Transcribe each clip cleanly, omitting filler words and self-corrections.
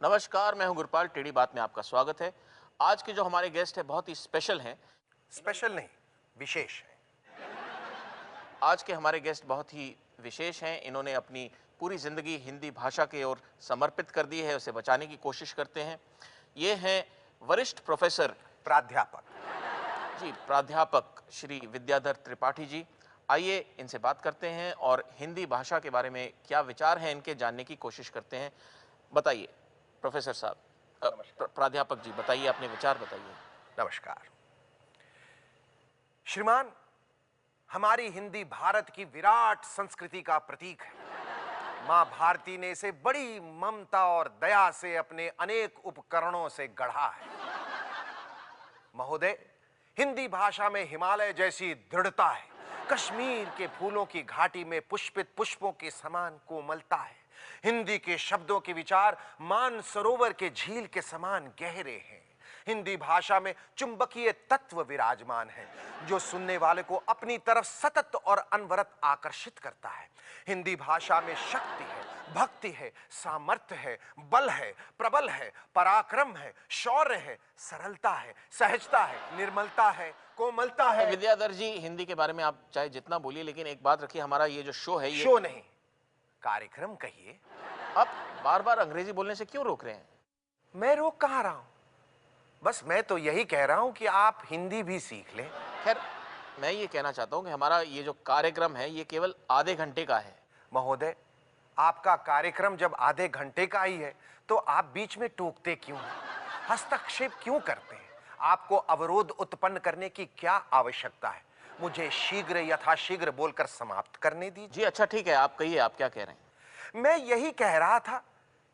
नमस्कार, मैं हूं गुरपाल। टेढ़ी बात में आपका स्वागत है। आज के जो हमारे गेस्ट हैं बहुत ही स्पेशल हैं। स्पेशल नहीं, विशेष है। आज के हमारे गेस्ट बहुत ही विशेष हैं। इन्होंने अपनी पूरी ज़िंदगी हिंदी भाषा की ओर समर्पित कर दी है, उसे बचाने की कोशिश करते हैं। ये हैं वरिष्ठ प्रोफेसर प्राध्यापक। जी, प्राध्यापक श्री विद्याधर त्रिपाठी जी। आइए इनसे बात करते हैं और हिंदी भाषा के बारे में क्या विचार हैं इनके जानने की कोशिश करते हैं। बताइए प्रोफेसर साहब, प्राध्यापक जी, बताइए, अपने विचार बताइए। नमस्कार श्रीमान, हमारी हिंदी भारत की विराट संस्कृति का प्रतीक है। मां भारती ने इसे बड़ी ममता और दया से अपने अनेक उपकरणों से गढ़ा है। महोदय, हिंदी भाषा में हिमालय जैसी दृढ़ता है, कश्मीर के फूलों की घाटी में पुष्पित पुष्पों के समान कोमलता है। हिंदी के शब्दों के विचार मानसरोवर के झील के समान गहरे हैं। हिंदी भाषा में चुंबकीय तत्व विराजमान है जो सुनने वाले को अपनी तरफ सतत और अनवरत आकर्षित करता है। हिंदी भाषा में शक्ति है, भक्ति है, सामर्थ्य है, बल है, प्रबल है, पराक्रम है, शौर्य है, सरलता है, सहजता है, निर्मलता है, कोमलता है। विद्याधर जी, हिंदी के बारे में आप चाहे जितना बोलिए, लेकिन एक बात रखिए, हमारा ये जो शो है, ये शो नहीं, कार्यक्रम कहिए। आप बार बार अंग्रेजी बोलने से क्यों रोक रहे हैं? मैं रोक कहाँ रहा हूं? बस मैं तो यही कह रहा हूं कि आप हिंदी भी सीख लें। खैर, मैं ये कहना चाहता हूं कि हमारा ये जो कार्यक्रम है ये केवल आधे घंटे का है। महोदय, आपका कार्यक्रम जब आधे घंटे का ही है तो आप बीच में टोकते क्यों हैं? हस्तक्षेप क्यों करते हैं? आपको अवरोध उत्पन्न करने की क्या आवश्यकता है? मुझे शीघ्र यथाशीघ्र बोलकर समाप्त करने दीजिए। जी अच्छा, ठीक है, आप कहिए, आप क्या कह रहे हैं? मैं यही कह रहा था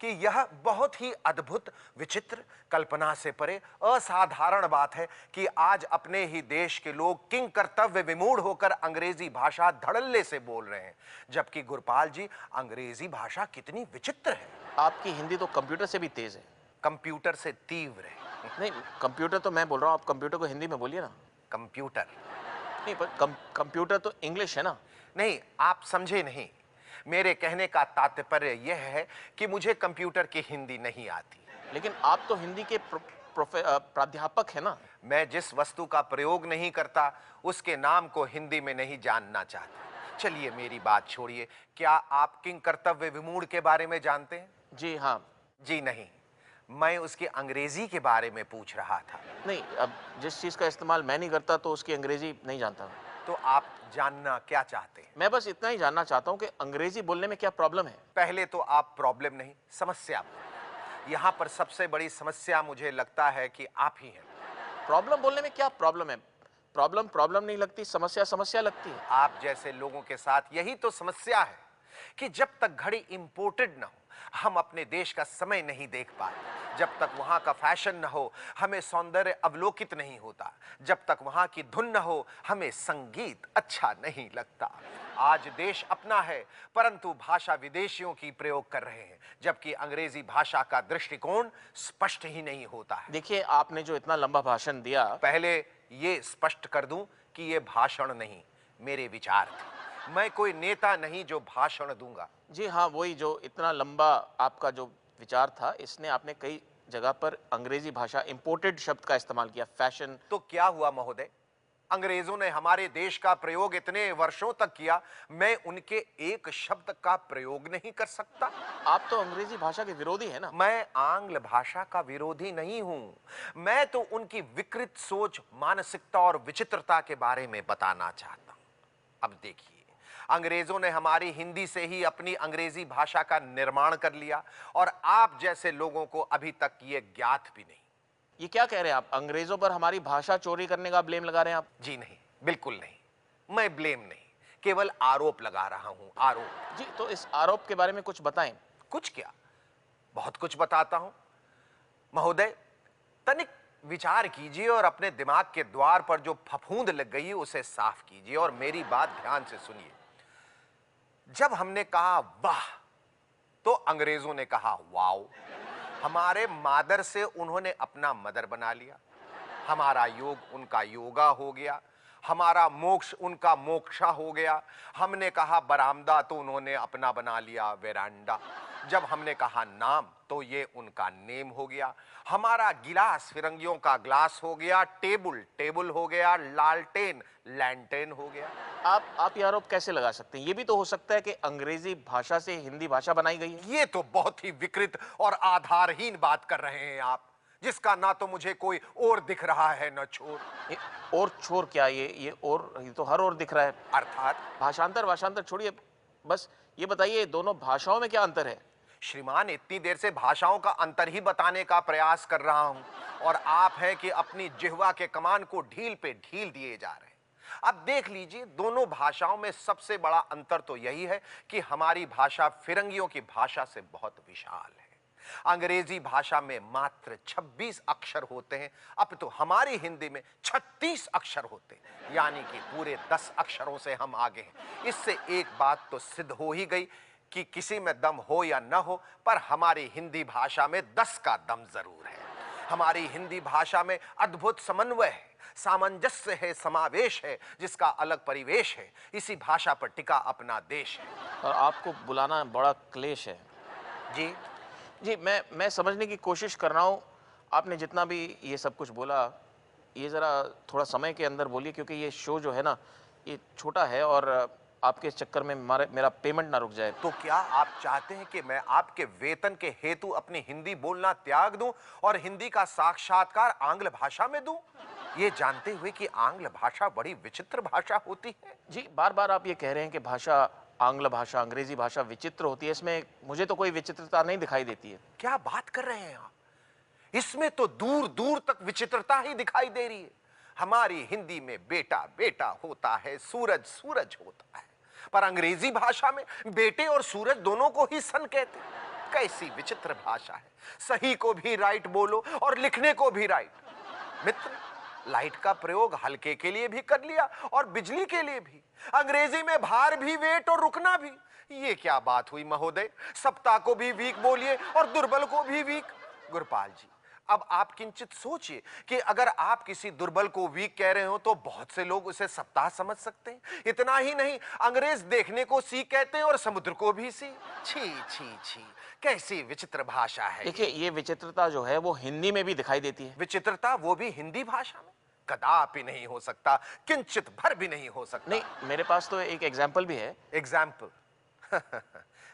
कि यह बहुत ही अद्भुत, विचित्र, कल्पना से परे असाधारण बात है कि आज अपने ही देश के लोग किंग कर्तव्य विमूढ़ होकर अंग्रेजी भाषा धड़ल्ले से बोल रहे हैं, जबकि गुरपाल जी, अंग्रेजी भाषा कितनी विचित्र है। आपकी हिंदी तो कंप्यूटर से भी तेज है। कंप्यूटर से तीव्र है। नहीं, कंप्यूटर तो मैं बोल रहा हूँ, आप कंप्यूटर को हिंदी में बोलिए ना। कंप्यूटर नहीं, पर कंप्यूटर तो इंग्लिश है ना। नहीं, आप समझे नहीं। मेरे कहने का तात्पर्य यह है कि मुझे कंप्यूटर की हिंदी नहीं आती। लेकिन आप तो हिंदी के प्राध्यापक है ना। मैं जिस वस्तु का प्रयोग नहीं करता उसके नाम को हिंदी में नहीं जानना चाहता। चलिए मेरी बात छोड़िए। क्या आप किंग कर्तव्य विमूढ़ के बारे में जानते हैं? जी हाँ। जी नहीं, मैं उसकी अंग्रेजी के बारे में पूछ रहा था। नहीं, अब जिस चीज़ का इस्तेमाल मैं नहीं करता तो उसकी अंग्रेजी नहीं जानता। तो आप जानना क्या चाहते हैं? मैं बस इतना ही जानना चाहता हूँ कि अंग्रेजी बोलने में क्या प्रॉब्लम है। पहले तो आप प्रॉब्लम नहीं, समस्या। यहाँ पर सबसे बड़ी समस्या मुझे लगता है कि आप ही हैं। प्रॉब्लम बोलने में क्या प्रॉब्लम है? प्रॉब्लम नहीं लगती, समस्या समस्या लगती है। आप जैसे लोगों के साथ यही तो समस्या है कि जब तक घड़ी इंपोर्टेड न हो हम अपने देश का समय नहीं देख पाते। जब तक वहां का फैशन न हो हमें सौंदर्य अवलोकित नहीं होता। जब तक वहां की धुन न हो हमें संगीत अच्छा नहीं लगता। आज देश अपना है परंतु भाषा विदेशियों की प्रयोग कर रहे हैं, जबकि अंग्रेजी भाषा का दृष्टिकोण स्पष्ट ही नहीं होता है। देखिए, आपने जो इतना लंबा भाषण दिया, पहले ये स्पष्ट कर दूं कि ये भाषण नहीं, मेरे विचार थे। मैं कोई नेता नहीं जो भाषण दूंगा। जी हाँ, वही जो इतना लंबा आपका जो विचार था, इसने आपने कई जगह पर अंग्रेजी भाषा इंपोर्टेड शब्द का इस्तेमाल किया, फैशन। तो क्या हुआ महोदय? अंग्रेजों ने हमारे देश का प्रयोग इतने वर्षों तक किया, मैं उनके एक शब्द का प्रयोग नहीं कर सकता? आप तो अंग्रेजी भाषा के विरोधी है ना। मैं आंग्ल भाषा का विरोधी नहीं हूं। मैं तो उनकी विकृत सोच, मानसिकता और विचित्रता के बारे में बताना चाहता हूं। अब देखिए, अंग्रेजों ने हमारी हिंदी से ही अपनी अंग्रेजी भाषा का निर्माण कर लिया और आप जैसे लोगों को अभी तक ये ज्ञात भी नहीं। ये क्या कह रहे हैं आप? अंग्रेजों पर हमारी भाषा चोरी करने का ब्लेम लगा रहे हैं आप? जी नहीं, बिल्कुल नहीं। मैं ब्लेम नहीं, केवल आरोप लगा रहा हूं, आरोप। जी, तो इस आरोप के बारे में कुछ बताएं। कुछ क्या, बहुत कुछ बताता हूं। महोदय, तनिक विचार कीजिए और अपने दिमाग के द्वार पर जो फफूंद लग गई उसे साफ कीजिए और मेरी बात ध्यान से सुनिए। जब हमने कहा वाह तो अंग्रेजों ने कहा वाओ। हमारे मादर से उन्होंने अपना मदर बना लिया। हमारा योग उनका योगा हो गया। हमारा मोक्ष उनका मोक्षा हो गया। हमने कहा बरामदा तो उन्होंने अपना बना लिया वेरांडा। जब हमने कहा नाम तो ये उनका नेम हो गया। हमारा गिलास फिरंगियों का ग्लास हो गया, टेबल टेबल हो गया, लालटेन लैंटेन हो गया। आप ये आरोप कैसे लगा सकते हैं? ये भी तो हो सकता है कि अंग्रेजी भाषा से हिंदी भाषा बनाई गई है। ये तो बहुत ही विकृत और आधारहीन बात कर रहे हैं आप, जिसका ना तो मुझे कोई और दिख रहा है न छोर। ये और छोर क्या? ये तो हर ओर दिख रहा है। अर्थात भाषांतर भाषांतर छोड़िए, बस ये बताइए दोनों भाषाओं में क्या अंतर है? श्रीमान, इतनी देर से भाषाओं का अंतर ही बताने का प्रयास कर रहा हूं और आप हैं कि अपनी जिह्वा के कमान को ढील पे ढील दिए जा रहे हैं। अब देख लीजिए, दोनों भाषाओं में सबसे बड़ा अंतर तो यही है कि हमारी भाषा फिरंगियों की भाषा से बहुत विशाल है। अंग्रेजी भाषा में मात्र 26 अक्षर होते हैं, अब तो हमारी हिंदी में 36 अक्षर होते हैं, यानी कि पूरे 10 अक्षरों से हम आगे हैं। इससे एक बात तो सिद्ध हो ही गई कि किसी में दम हो या न हो, पर हमारी हिंदी भाषा में 10 का दम जरूर है। हमारी हिंदी भाषा में अद्भुत समन्वय है, सामंजस्य है, समावेश है, जिसका अलग परिवेश है। इसी भाषा पर टिका अपना देश है। और आपको बुलाना बड़ा क्लेश है। जी जी, मैं समझने की कोशिश कर रहा हूँ। आपने जितना भी ये सब कुछ बोला, ये ज़रा थोड़ा समय के अंदर बोलिए, क्योंकि ये शो जो है ना, ये छोटा है और आपके इस चक्कर में मेरा पेमेंट ना रुक जाए। तो क्या आप चाहते हैं कि मैं आपके वेतन के हेतु अपनी हिंदी बोलना त्याग दूं और हिंदी का साक्षात्कार आंग्ल भाषा में दूं, ये जानते हुए कि आंग्ल भाषा बड़ी विचित्र भाषा होती है? जी, बार-बार आप ये कह रहे हैं कि भाषा, आंग्ल भाषा, अंग्रेजी भाषा विचित्र होती है। इसमें मुझे तो कोई विचित्रता नहीं दिखाई देती है। क्या बात कर रहे हैं आप? इसमें तो दूर दूर तक विचित्रता ही दिखाई दे रही है। हमारी हिंदी में बेटा बेटा होता है, सूरज सूरज होता है, पर अंग्रेजी भाषा में बेटे और सूरज दोनों को ही सन कहते हैं। कैसी विचित्र भाषा है। सही को भी राइट बोलो और लिखने को भी राइट। मित्र, लाइट का प्रयोग हल्के के लिए भी कर लिया और बिजली के लिए भी। अंग्रेजी में भार भी वेट और रुकना भी। ये क्या बात हुई महोदय? सप्ताह को भी वीक बोलिए और दुर्बल को भी वीक। गुरपाल जी, अब आप किंचित सोचिए कि अगर आप किसी दुर्बल को वीक कह रहे हो तो बहुत से लोग उसे सप्ताह समझ सकते हैं। इतना ही नहीं, अंग्रेज देखने को सी कहते हैं और समुद्र को भी सी। छी छी छी, कैसी विचित्र भाषा है। देखिए, ये विचित्रता जो है वो हिंदी में भी दिखाई देती है। विचित्रता, वो भी हिंदी भाषा में? कदापि नहीं हो सकता, किंचित भर भी नहीं हो सकता। नहीं, मेरे पास तो एक एग्जाम्पल भी है। एग्जाम्पल?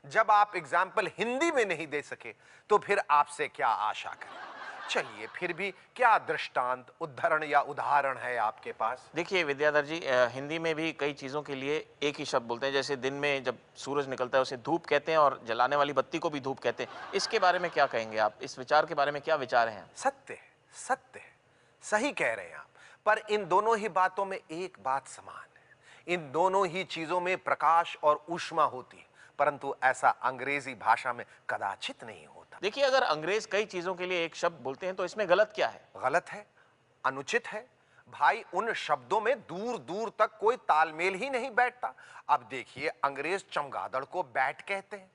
जब आप एग्जाम्पल हिंदी में नहीं दे सके तो फिर आपसे क्या आशा करें? चलिए, फिर भी क्या दृष्टांत, उद्धरण या उदाहरण है आपके पास? देखिए विद्याधर जी, हिंदी में भी कई चीज़ों के लिए एक ही शब्द बोलते हैं। जैसे दिन में जब सूरज निकलता है उसे धूप कहते हैं और जलाने वाली बत्ती को भी धूप कहते हैं। इसके बारे में क्या कहेंगे आप? इस विचार के बारे में क्या विचार हैं? सत्य है, सत्य है, सही कह रहे हैं आप। पर इन दोनों ही बातों में एक बात समान है। इन दोनों ही चीजों में प्रकाश और ऊष्मा होती है, परंतु ऐसा अंग्रेजी भाषा में कदाचित नहीं होता। देखिए, अगर अंग्रेज कई चीज़ों के लिए एक शब्द बोलते हैं तो इसमें गलत क्या है? गलत है, अनुचित है। भाई, उन शब्दों में दूर दूर तक कोई तालमेल ही नहीं बैठता। अब देखिए, अंग्रेज चमगादड़ को बैट कहते हैं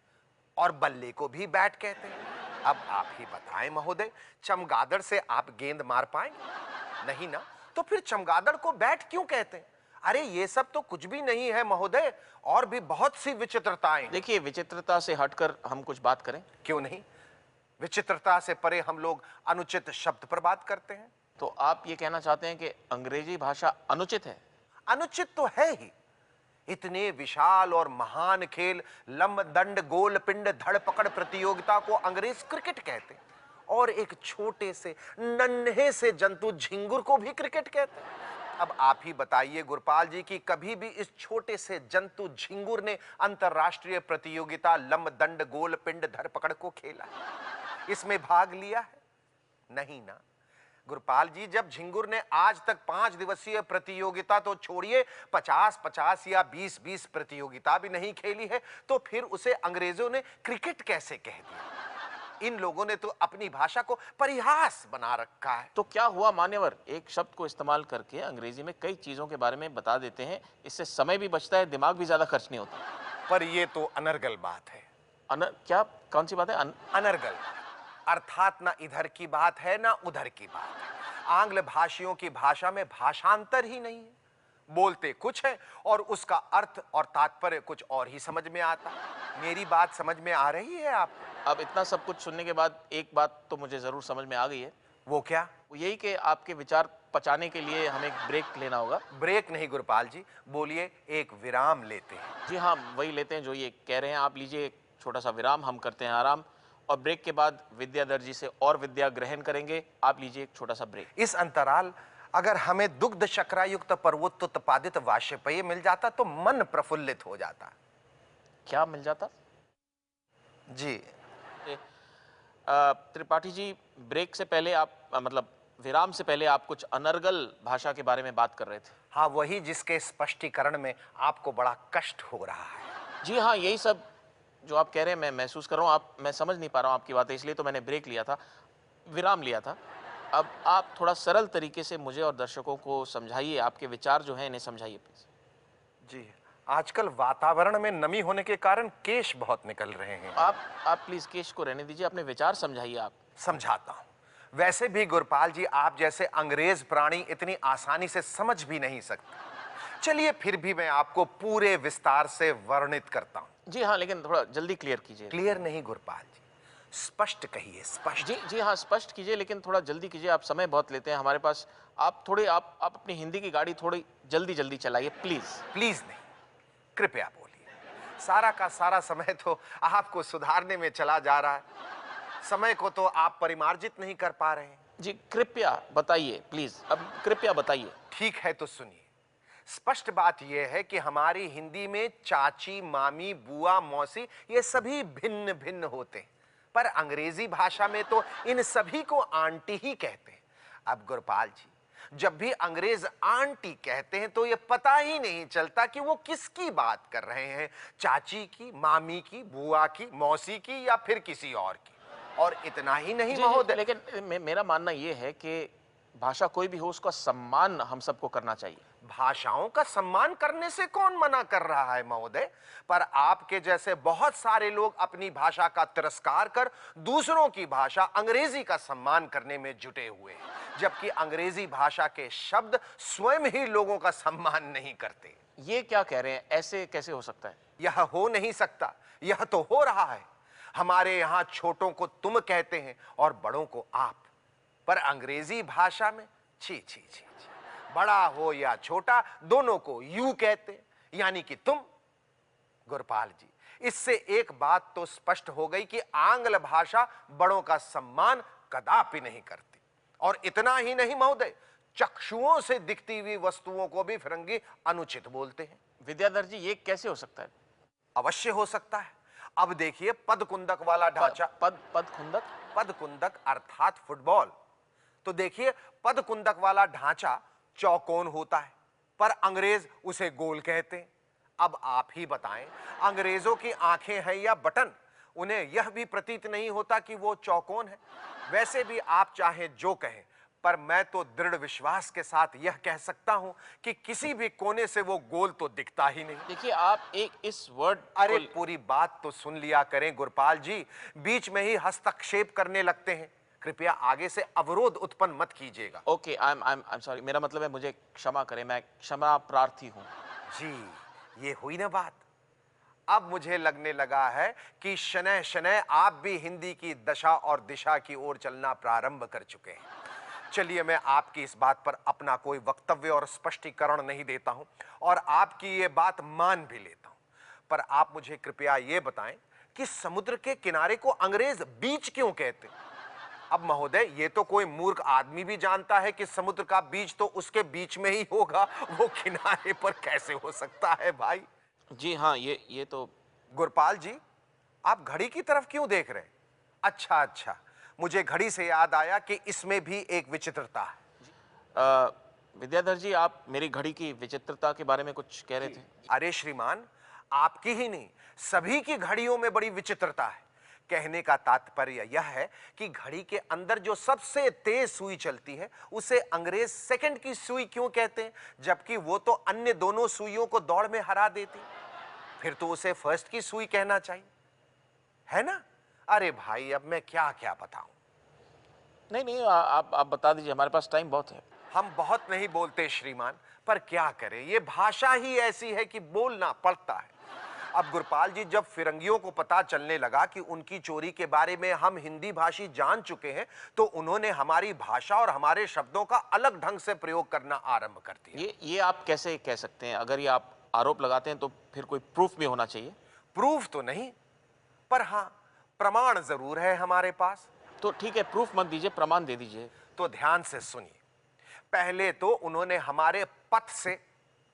और बल्ले को भी बैट कहते हैं। अब आप ही बताएं महोदय, चमगादड़ से आप गेंद मार पाएंगे? नहीं ना, तो फिर चमगादड़ को बैट क्यों कहते हैं? अरे ये सब तो कुछ भी नहीं है महोदय, और भी बहुत सी विचित्रताएं। देखिए, विचित्रता से हटकर हम कुछ बात करें। क्यों नहीं? विचित्रता से परे हम लोग अनुचित शब्द पर बात करते हैं। तो आप ये कहना चाहते हैं कि अंग्रेजी भाषा अनुचित है? अनुचित तो है ही। इतने विशाल और महान खेल लंब दंड गोल पिंड धड़ पकड़ प्रतियोगिता को अंग्रेज क्रिकेट कहते हैं, और एक छोटे से नन्हे से जंतु झिंगुर को भी क्रिकेट कहते हैं। अब आप ही बताइए गुरपाल जी कि कभी भी इस छोटे से जंतु झिंगुर ने अंतरराष्ट्रीय प्रतियोगिता लंब दंड गोल पिंड धड़ पकड़ को खेला, इसमें भाग लिया है? नहीं ना। गुरपाल जी, जब झिंगुर ने आज तक 5 दिवसीय प्रतियोगिता तो छोड़िए 50-50 या 20-20 प्रतियोगिता भी नहीं खेली है, तो फिर उसे अंग्रेजों ने क्रिकेट कैसे कह दिया? इन लोगों ने तो अपनी भाषा को परिहास बना रखा है। तो क्या हुआ मान्यवर, एक शब्द को इस्तेमाल करके अंग्रेजी में कई चीजों के बारे में बता देते हैं। इससे समय भी बचता है, दिमाग भी ज्यादा खर्च नहीं होता। पर यह तो अनर्गल बात है। क्या, कौन सी बात है? अनर्गल, अर्थात ना इधर की बात है ना उधर की बात है। आंग्ल भाषियों की भाषा में भाषांतर ही नहीं है। बोलते कुछ है और उसका अर्थ और तात्पर्य कुछ और ही समझ में आता। मेरी बात समझ में आ रही है आपको? अब इतना सब कुछ सुनने के बाद एक बात तो मुझे ज़रूर समझ में आ गई है। वो क्या? वो यही कि आपके विचार पचाने के लिए हमें एक ब्रेक लेना होगा। ब्रेक नहीं गुरपाल जी, बोलिए एक विराम लेते हैं। जी हाँ, वही लेते हैं जो ये कह रहे हैं। आप लीजिए एक छोटा-सा विराम, हम करते हैं आराम और ब्रेक के बाद विद्याधर जी से और विद्या ग्रहण करेंगे। आप लीजिए एक छोटा-सा ब्रेक। इस अंतराल अगर हमें दुग्ध शर्करायुक्त पर्वतोत्पादित वाष्पेय मिल जाता तो मन प्रफुल्लित हो जाता। क्या मिल जाता? जी। त्रिपाठी जी, ब्रेक से पहले आप मतलब विराम से पहले आप कुछ अनर्गल भाषा के बारे में बात कर रहे थे। हाँ, वही जिसके स्पष्टीकरण में आपको बड़ा कष्ट हो रहा है। जी हाँ, यही सब जो आप कह रहे हैं मैं महसूस कर रहा हूँ। मैं समझ नहीं पा रहा हूँ आपकी बातें, इसलिए तो मैंने ब्रेक लिया था, विराम लिया था। अब आप थोड़ा सरल तरीके से मुझे और दर्शकों को समझाइए, आपके विचार जो हैं इन्हें समझाइए प्लीज। जी, आजकल वातावरण में नमी होने के कारण केश बहुत निकल रहे हैं। आप प्लीज केश को रहने दीजिए, अपने विचार समझाइए आप। समझाता हूं। वैसे भी गुरपाल जी, आप जैसे अंग्रेज प्राणी इतनी आसानी से समझ भी नहीं सकते। चलिए फिर भी मैं आपको पूरे विस्तार से वर्णित करता हूं। जी हाँ, लेकिन थोड़ा जल्दी क्लियर कीजिए। क्लियर नहीं गुरपाल जी, स्पष्ट कहिए, स्पष्ट। जी हाँ, स्पष्ट कीजिए, लेकिन थोड़ा जल्दी कीजिए, आप समय बहुत लेते हैं हमारे पास। आप अपनी हिंदी की गाड़ी थोड़ी जल्दी जल्दी चलाइए प्लीज। प्लीज नहीं, कृपया बोलिए। सारा का सारा समय तो आपको सुधारने में चला जा रहा है, समय को तो आप परिमार्जित नहीं कर पा रहे हैं। जी कृपया बताइए प्लीज, अब कृपया बताइए। ठीक है तो सुनिए। स्पष्ट बात यह है कि हमारी हिंदी में चाची, मामी, बुआ, मौसी ये सभी भिन्न भिन्न होते हैं, पर अंग्रेजी भाषा में तो इन सभी को आंटी ही कहते हैं। अब गुरपाल जी, जब भी अंग्रेज आंटी कहते हैं तो ये पता ही नहीं चलता कि वो किसकी बात कर रहे हैं, चाची की, मामी की, बुआ की, मौसी की या फिर किसी और की। और इतना ही नहीं महोदय, लेकिन मेरा मानना यह है कि भाषा कोई भी हो उसका सम्मान हम सबको करना चाहिए। भाषाओं का सम्मान करने से कौन मना कर रहा है महोदय, पर आपके जैसे बहुत सारे लोग अपनी भाषा का तिरस्कार कर दूसरों की भाषा अंग्रेजी का सम्मान करने में जुटे हुए हैं, जबकि अंग्रेजी भाषा के शब्द स्वयं ही लोगों का सम्मान नहीं करते। ये क्या कह रहे हैं? ऐसे कैसे हो सकता है? यह हो नहीं सकता, यह तो हो रहा है। हमारे यहां छोटों को तुम कहते हैं और बड़ों को आप, पर अंग्रेजी भाषा में छी छी छी, बड़ा हो या छोटा दोनों को यू कहते, यानी कि तुम। गुरपाल जी, इससे एक बात तो स्पष्ट हो गई कि आंग्ल भाषा बड़ों का सम्मान कदापि नहीं करती। और इतना ही नहीं महोदय, चक्षुओं से दिखती हुई वस्तुओं को भी फिरंगी अनुचित बोलते हैं। विद्याधर जी, ये कैसे हो सकता है? अवश्य हो सकता है। अब देखिए, पदकुंदक वाला ढांचा। पदकुंदक? पदकुंदक अर्थात फुटबॉल। तो देखिए, पदकुंदक वाला ढांचा चौकोन होता है, पर अंग्रेज उसे गोल कहते हैं। अब आप ही बताएं, अंग्रेजों की आंखें हैं या बटन, उन्हें यह भी प्रतीत नहीं होता कि वो चौकोन है। वैसे भी आप चाहे जो कहें, पर मैं तो दृढ़ विश्वास के साथ यह कह सकता हूं कि किसी भी कोने से वो गोल तो दिखता ही नहीं। देखिए, आप एक इस वर्ड अरे पूरी बात तो सुन लिया करें गुरपाल जी, बीच में ही हस्तक्षेप करने लगते हैं। कृपया आगे से अवरोध उत्पन्न मत कीजिएगा। ओके, आई एम सॉरी, मेरा मतलब है मुझे क्षमा करें, मैं क्षमा प्रार्थी हूं। जी, ये हुई ना बात। अब मुझे लगने लगा है कि शनैः शनैः आप भी हिंदी की दशा और दिशा की ओर चलना प्रारंभ कर चुके हैं। चलिए, मैं आपकी इस बात पर अपना कोई वक्तव्य और स्पष्टीकरण नहीं देता हूं और आपकी ये बात मान भी लेता हूं, पर आप मुझे कृपया ये बताएं कि समुद्र के किनारे को अंग्रेज बीच क्यों कहते हैं? अब महोदय, ये तो कोई मूर्ख आदमी भी जानता है कि समुद्र का बीच तो उसके बीच में ही होगा, वो किनारे पर कैसे हो सकता है भाई? जी हाँ, ये तो। गुरपाल जी, आप घड़ी की तरफ क्यों देख रहे हैं? अच्छा अच्छा, मुझे घड़ी से याद आया कि इसमें भी एक विचित्रता है। विद्याधर जी, आप मेरी घड़ी की विचित्रता के बारे में कुछ कह रहे थे। अरे श्रीमान, आपकी ही नहीं, सभी की घड़ियों में बड़ी विचित्रता है। कहने का तात्पर्य यह है कि घड़ी के अंदर जो सबसे तेज सुई चलती है उसे अंग्रेज सेकंड की सुई क्यों कहते हैं, जबकि वो तो अन्य दोनों सुइयों को दौड़ में हरा देती। फिर तो उसे फर्स्ट की सुई कहना चाहिए, है ना? अरे भाई, अब मैं क्या क्या बताऊं। नहीं नहीं, आप बता दीजिए, हमारे पास टाइम बहुत है। हम बहुत नहीं बोलते श्रीमान, पर क्या करें, ये भाषा ही ऐसी है कि बोलना पड़ता है। अब गुरपाल जी, जब फिरंगियों को पता चलने लगा कि उनकी चोरी के बारे में हम हिंदी भाषी जान चुके हैं, तो उन्होंने हमारी भाषा और हमारे शब्दों का अलग ढंग से प्रयोग करना आरंभ कर दिया। ये आप कैसे कह सकते हैं? अगर ये आप आरोप लगाते हैं तो फिर कोई प्रूफ भी होना चाहिए। प्रूफ तो नहीं, पर हाँ, प्रमाण जरूर है हमारे पास। तो ठीक है, प्रूफ मत दीजिए, प्रमाण दे दीजिए। तो ध्यान से सुनिए। पहले तो उन्होंने हमारे पथ से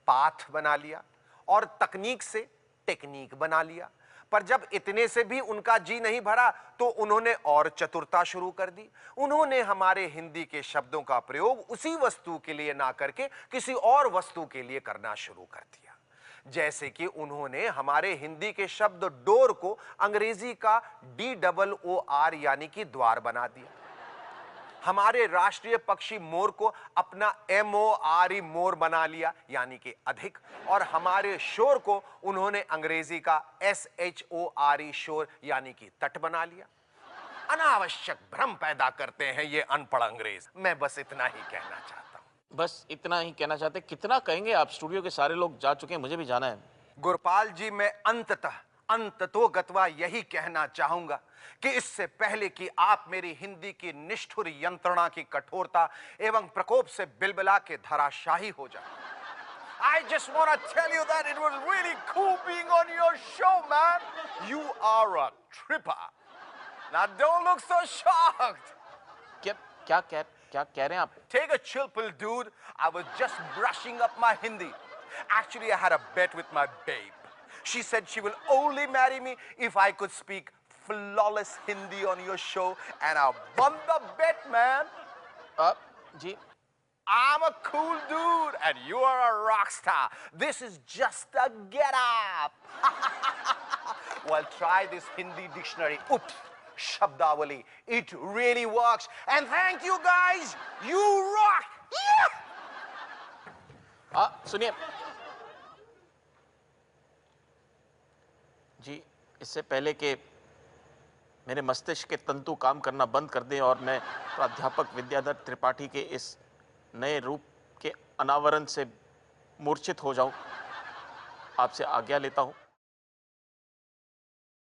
पाथ बना लिया और तकनीक से टेक्निक बना लिया, पर जब इतने से भी उनका जी नहीं भरा तो उन्होंने और चतुरता शुरू कर दी। उन्होंने हमारे हिंदी के शब्दों का प्रयोग उसी वस्तु के लिए ना करके किसी और वस्तु के लिए करना शुरू कर दिया। जैसे कि उन्होंने हमारे हिंदी के शब्द डोर को अंग्रेजी का DOOR यानी कि द्वार बना दिया। हमारे राष्ट्रीय पक्षी मोर को अपना MORE मोर बना लिया यानी कि अधिक, और हमारे शोर को उन्होंने अंग्रेजी का SHORE शोर यानी कि तट बना लिया। अनावश्यक भ्रम पैदा करते हैं ये अनपढ़ अंग्रेज। मैं बस इतना ही कहना चाहता हूं। बस इतना ही कहना चाहते? कितना कहेंगे आप? स्टूडियो के सारे लोग जा चुके हैं, मुझे भी जाना है। गुरपाल जी, मैं अंततोगत्वा यही कहना चाहूंगा कि इससे पहले कि आप मेरी हिंदी की निष्ठुर यंत्रणा की कठोरता एवं प्रकोप से बिलबिला के धराशाही हो जाए, I just want to tell you that it was really cool being on your show, man. You are a tripper. Now don't look so shocked. क्या कह रहे हैं आप? Take a chill pill, dude. I was just brushing up my Hindi. Actually, I had a bet with my babe. She said she will only marry me if I could speak flawless Hindi on your show, and I won the bet, man. Ji, I'm a cool dude, and you are a rock star. This is just a get up. Well, try this Hindi dictionary. Oops, Shabdavali. It really works. And thank you, guys. You rock. Yeah! सुनिए जी, इससे पहले कि मेरे मस्तिष्क के तंतु काम करना बंद कर दें और मैं प्राध्यापक विद्याधर त्रिपाठी के इस नए रूप के अनावरण से मूर्छित हो जाऊं, आपसे आज्ञा लेता हूं।